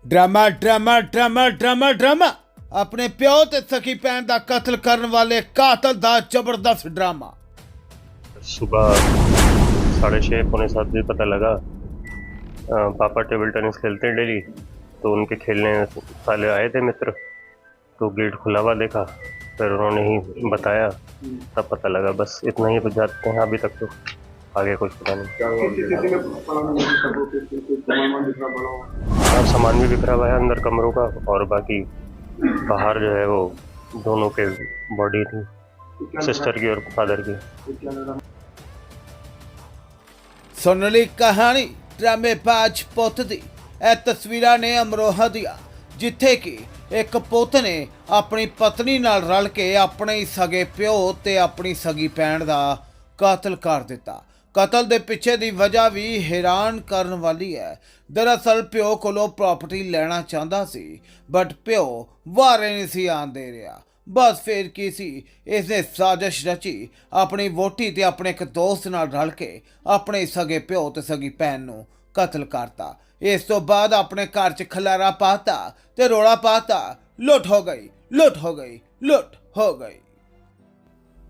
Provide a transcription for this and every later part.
Drama drama drama drama drama अपने प्यो ते सखी भैन का कत्ल करने वाले कातल का जबरदस्त ड्रामा। सुबह 6:30 पौने 7 बजे पता लगा। पापा टेबल टेनिस खेलते हैं डेली, तो उनके खेलने साले आए थे मित्र, तो गेट खुला हुआ देखा, फिर उन्होंने ही बताया, तब पता लगा। बस इतना ही जानते हैं अभी तक, तो आगे कुछ पता नहीं। हाँ, सामान भी बिखरा हुआ है अंदर कमरों का, और बाकी बाहर जो है वो दोनों के बॉडी थी, सिस्टर की और फादर की। सुन ली कहानी ड्रामेबाज पुत दी। ਇਹ ਤਸਵੀਰਾਂ ਨੇ ਅਮਰੋਹਾ ਦੀਆਂ, ਜਿੱਥੇ ਕਿ ਇੱਕ ਪੁੱਤ ਨੇ ਆਪਣੀ ਪਤਨੀ ਨਾਲ ਰਲ ਕੇ ਆਪਣੇ ਹੀ ਸਗੇ ਪਿਓ ਤੇ ਆਪਣੀ ਸਗੀ ਭੈਣ ਦਾ ਕਤਲ ਕਰ ਦਿੱਤਾ। ਕਤਲ ਦੇ ਪਿੱਛੇ ਦੀ ਵਜ੍ਹਾ ਵੀ ਹੈਰਾਨ ਕਰਨ ਵਾਲੀ ਹੈ। ਦਰਅਸਲ ਪਿਓ ਕੋਲੋਂ ਪ੍ਰਾਪਰਟੀ ਲੈਣਾ ਚਾਹੁੰਦਾ ਸੀ, ਬਟ ਪਿਓ ਵਾਰੇ ਨਹੀਂ ਸੀ ਆਉਣ ਦੇ ਰਿਹਾ। बस फिर की सी, इसने साजिश रची अपनी वोटी ते अपने एक दोस्त नाल रल के अपने सगे प्यो ते सगी भैन नूं कतल करता। इस तो बाद अपने घर च खलारा पाता ते रोड़ा पाता, लुट हो गई, लुट हो गई, लुट हो गई।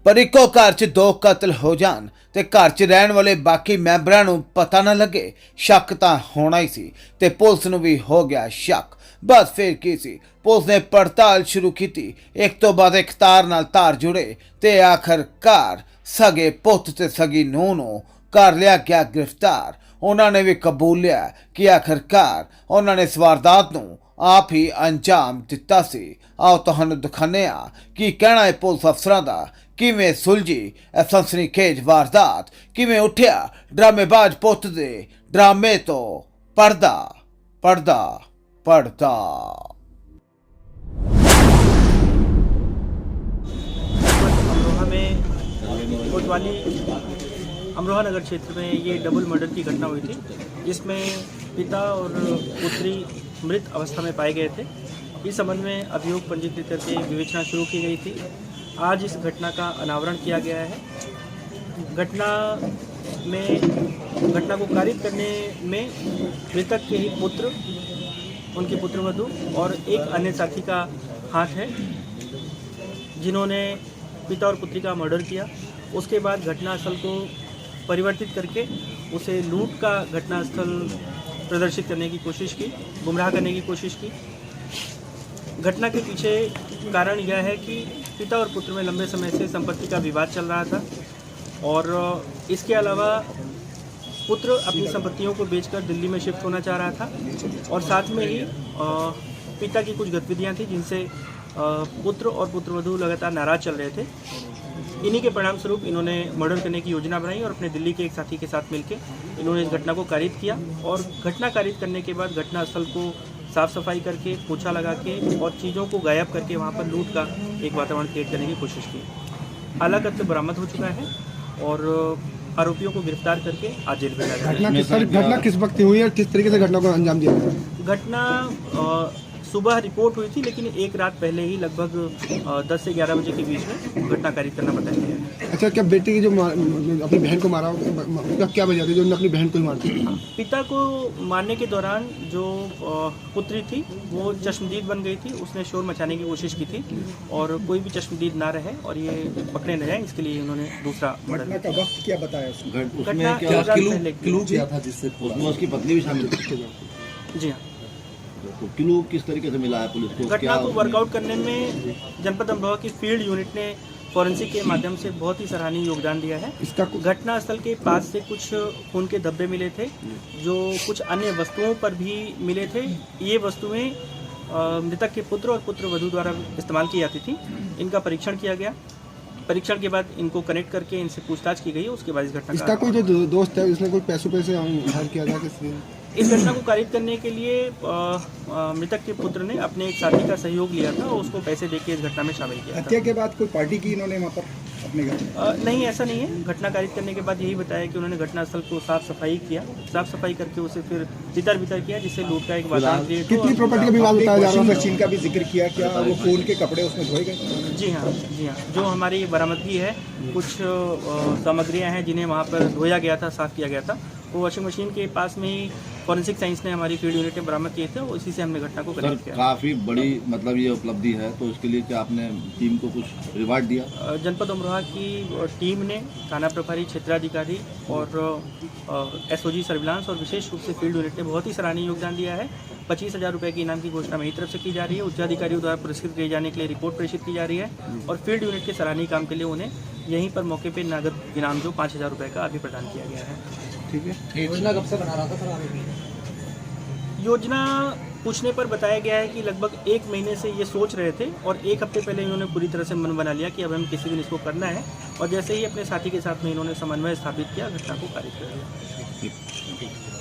पर इको घर च दो कतल हो जान ते घर च रहन वाले बाकी मैंबरां नूं पता ना लगे, शक तां होना ही सी ते पुलिस नूं भी हो गया शक। बस फिर की सी, पुलिस ने पड़ताल शुरू की, एक तो बाद एक तार नाल तार जुड़े ते आखिरकार सगे पुत ते सगी नूं नूं कर लिया गया गिरफ्तार। उन्होंने भी कबूल लिया कि आखिरकार उन्होंने इस वारदात नूं आप ही अंजाम दिता सी। आओ तुहानूं दिखाने आ कि कहना है पुलिस अफसरां दा, किवें सुलझी ए सनसनीखेज वारदात, किवें उठिया ड्रामेबाज पुत दे ड्रामे तो पर्दा पर्दा पर्दा। अमरोहा में कोतवाली अमरोहा नगर क्षेत्र में ये डबल मर्डर की घटना हुई थी, जिसमें पिता और पुत्री मृत अवस्था में पाए गए थे। इस संबंध में अभियोग पंजीकृत करके विवेचना शुरू की गई थी। आज इस घटना का अनावरण किया गया है। घटना को कारित करने में मृतक के ही पुत्र, उनकी पुत्रवधू और एक अन्य साथी का हाथ है, जिन्होंने पिता और पुत्री का मर्डर किया। उसके बाद घटनास्थल को परिवर्तित करके उसे लूट का घटनास्थल प्रदर्शित करने की कोशिश की, गुमराह करने की कोशिश की। घटना के पीछे कारण यह है कि पिता और पुत्र में लंबे समय से संपत्ति का विवाद चल रहा था, और इसके अलावा पुत्र अपनी संपत्तियों को बेचकर दिल्ली में शिफ्ट होना चाह रहा था, और साथ में ही पिता की कुछ गतिविधियां थी जिनसे पुत्र और पुत्रवधू लगातार नाराज चल रहे थे। इन्हीं के परिणाम स्वरूप इन्होंने मर्डर करने की योजना बनाई और अपने दिल्ली के एक साथी के साथ मिलकर इन्होंने इस घटना को कारित किया। और घटना कारित करने के बाद घटनास्थल को साफ सफाई करके, पोछा लगा के और चीज़ों को गायब करके वहाँ पर लूट का एक वातावरण क्रिएट करने की कोशिश की। आला कत्ल बरामद हो चुका है और आरोपियों को गिरफ्तार करके आज जेल भेजा गया। घटना किस वक्त हुई है, किस तरीके से घटना को अंजाम दिया गया? घटना सुबह रिपोर्ट हुई थी, लेकिन एक रात पहले ही लगभग 10 से 11 बजे के बीच में घटना कारित करना बताया गया है। अच्छा, क्या बेटे की जो अपनी बहन को मारा, उसका क्या वजह थी जो उन्होंने अपनी बहन को ही मार दिया? पिता को मारने के दौरान जो पुत्री थी वो चश्मदीद बन गई थी, उसने शोर मचाने की कोशिश की थी, और कोई भी चश्मदीद ना रहे और ये पकड़े न जाए, इसके लिए उन्होंने दूसरा मर्डर का वक्त क्या बताया? घटना क्या था जिससे उसकी पत्नी भी शामिल थी? जी हाँ, तो क्लू किस तरीके से मिला है पुलिस को? घटना को वर्कआउट करने में जनपद अमरोहा की फील्ड यूनिट ने फॉरेंसिक के माध्यम से बहुत ही सराहनीय योगदान दिया है। घटना स्थल के पास से कुछ खून के धब्बे मिले थे, जो कुछ अन्य वस्तुओं पर भी मिले थे। ये वस्तुएं मृतक के पुत्र और पुत्रवधू द्वारा इस्तेमाल की जाती थी। इनका परीक्षण किया गया। परीक्षण के बाद इनको कनेक्ट करके इनसे पूछताछ की गई। उसके बाद इस घटना इसका कोई जो दोस्त है उसने कोई पैसे उधार किया था? इस घटना को कारित करने के लिए मृतक के पुत्र ने अपने एक साथी का सहयोग लिया था और उसको पैसे देके इस घटना में शामिल किया था। हत्या के बाद कोई पार्टी की इन्होंने वहाँ पर अपने घर? नहीं, ऐसा नहीं है। घटना कारित करने के बाद यही बताया कि उन्होंने घटनास्थल को साफ सफाई किया, साफ सफाई करके उसे फिर तितर बितर किया, जिससे लूट का एक वातावरण क्रिएट हो। कितनी प्रॉपर्टी का विवाद बताया जा रहा है? मशीन का भी जिक्र किया, क्या वो खून के कपड़े उसमें धोए गए? जी हाँ, जी हाँ, जो हमारी बरामदगी है, कुछ सामग्रियाँ हैं जिन्हें वहाँ पर धोया गया था, साफ किया गया था, वो वॉशिंग मशीन के पास में ही फॉरेंसिक साइंस ने हमारी फील्ड यूनिट ने बरामद किए थे और इसी से हमने घटना को सर कनेक्ट किया। काफी बड़ी मतलब ये उपलब्धि है, तो इसके लिए क्या आपने टीम को कुछ रिवार्ड दिया? जनपद अमरोहा की टीम ने थाना प्रभारी, क्षेत्राधिकारी और एसओजी सर्विलांस और विशेष रूप से फील्ड यूनिट ने बहुत ही सराहनीय योगदान दिया है। 25,000 रुपये की इनाम की घोषणा मेरी तरफ से की जा रही है। उच्चाधिकारियों द्वारा पुरस्कृत किए जाने के लिए रिपोर्ट प्रेषित की जा रही है और फील्ड यूनिट के सराहनीय काम के लिए उन्हें यहीं पर मौके पर नगद इनाम जो 5,000 रुपये का अभी प्रदान किया गया है। ठीक है। योजना कब से बना रहा था सर आरोपी? योजना पूछने पर बताया गया है कि लगभग 1 महीने से ये सोच रहे थे और 1 हफ्ते पहले इन्होंने पूरी तरह से मन बना लिया कि अब हम किसी दिन इसको करना है और जैसे ही अपने साथी के साथ में इन्होंने समन्वय स्थापित किया, घटना को कारित कर दिया।